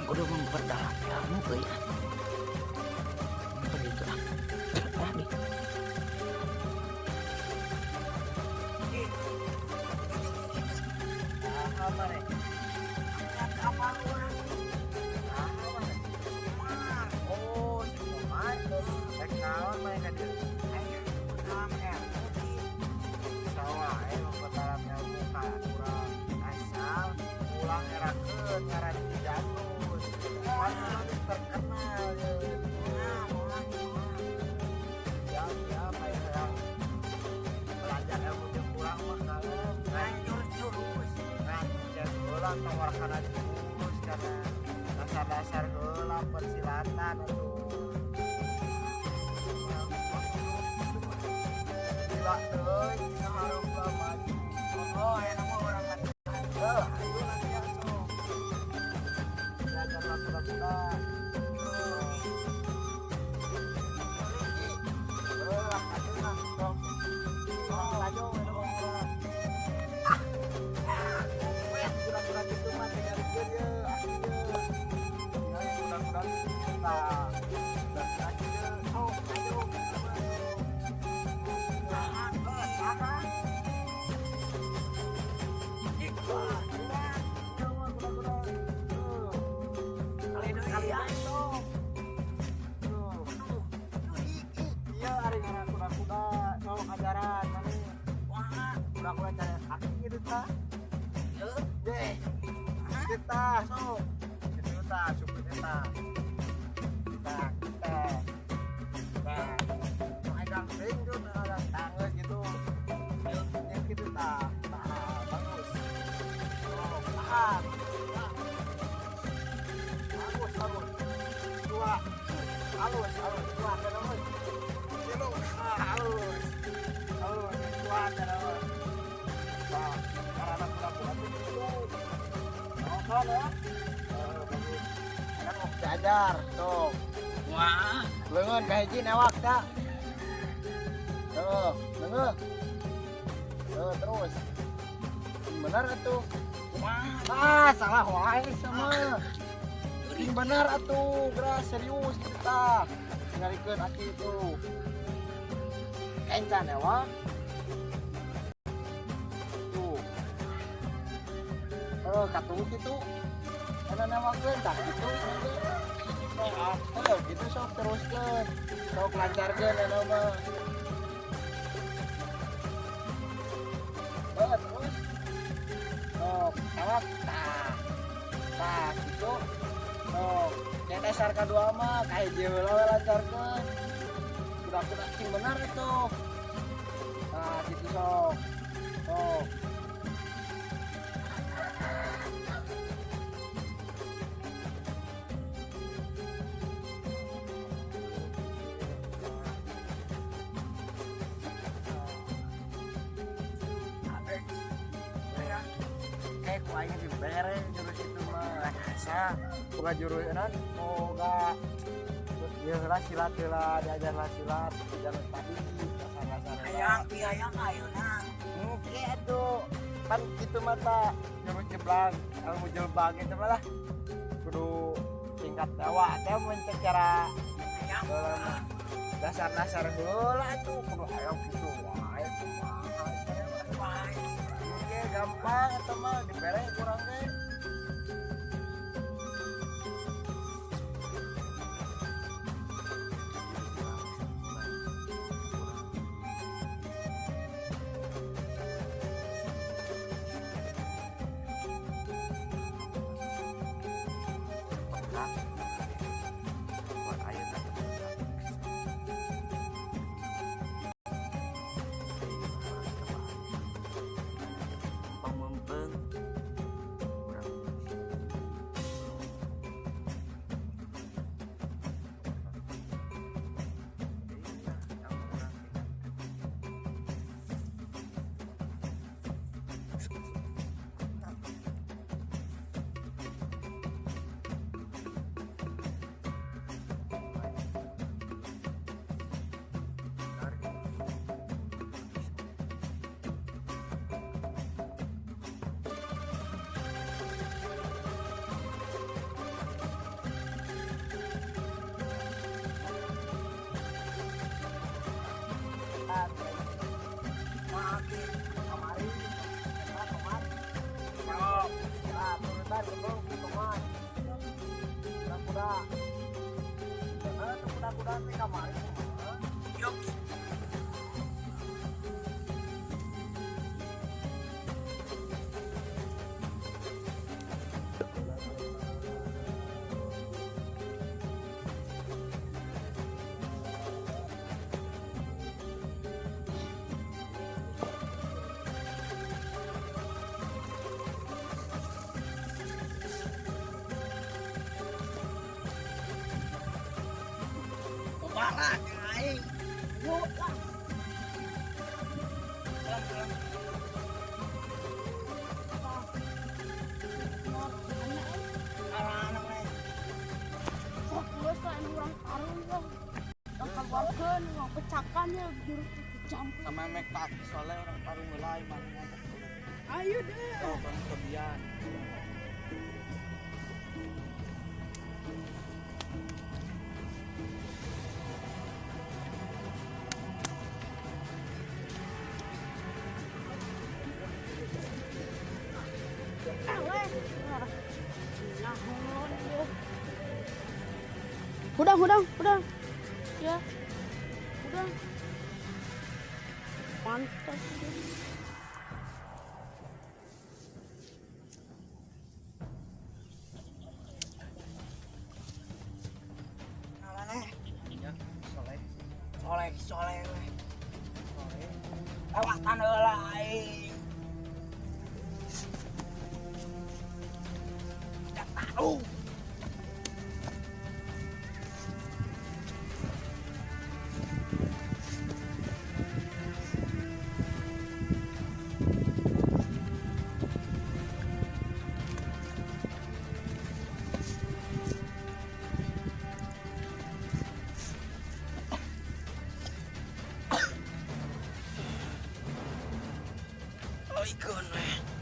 kudu memperdalam ilmu ya. Begitu ah. Tadi. Apa nih? Apa orang? Oh, si Muhammad. Rek naon mereka dia? Ayo, dalam ilmu sawah, memperdalam ilmu kurang asal pulang ngerakeun ngaran Kijanus. Kan harus terkenal ya. Ya, yang belajar ilmu di kurang mah kalem. Jurus. Cek heula tawarkan jurus karena dasar-dasar heula persilatan atuh. Gila deuy, sahareupna maju. Oh, aya nama orang mati. Ayo latihan sok. Belajar kuda-kuda. Kita sok kita suku kita megang ring tuh ada tangga gitu yang gitu tak bagus tahan bagus dua halus dua terus kilo halus dua terus karena pura-pura kan ya kan mau diajar tuh Wah, leungeun ka hiji newak tak tuh leungeun tuh terus bener atuh salah wae sama ting bener atuh geus serius kita ngarikeun aki itu encan newak katung gitu karena namakeun tak gitu gitu sok teruskeun sok lancarkeun anu mah terus sok tawak tah gitu sok yang dasar kedua mah kayak hiji heula lancarkeun budak-budak sing bener itu nah gitu sok aing dibere jurus itu mah asa boga jurusan boga terus dia silat heula diajarna silat diajar tadi dasar-dasar hayang ayeuna. oke atuh kan kitu mata jurus jeblang ilmu jelbang itu malah kudu tingkat dewa teh mun cara Hayang dasar-dasar heula atuh kudu hayang kitu wae oke gampang eta mah dibere kurang teh pecahkan ya jurus campur. Sama mek kaki soalnya orang tarung mulai mana ngomong. Ayo deh. Oh, bang kebian. Udah. Ya. Udah. Pantas. Namanya Ya, soleh. soleh soleh weh. Soleh. Lewatan lain. Tidak tahu. Oh, ikon weh.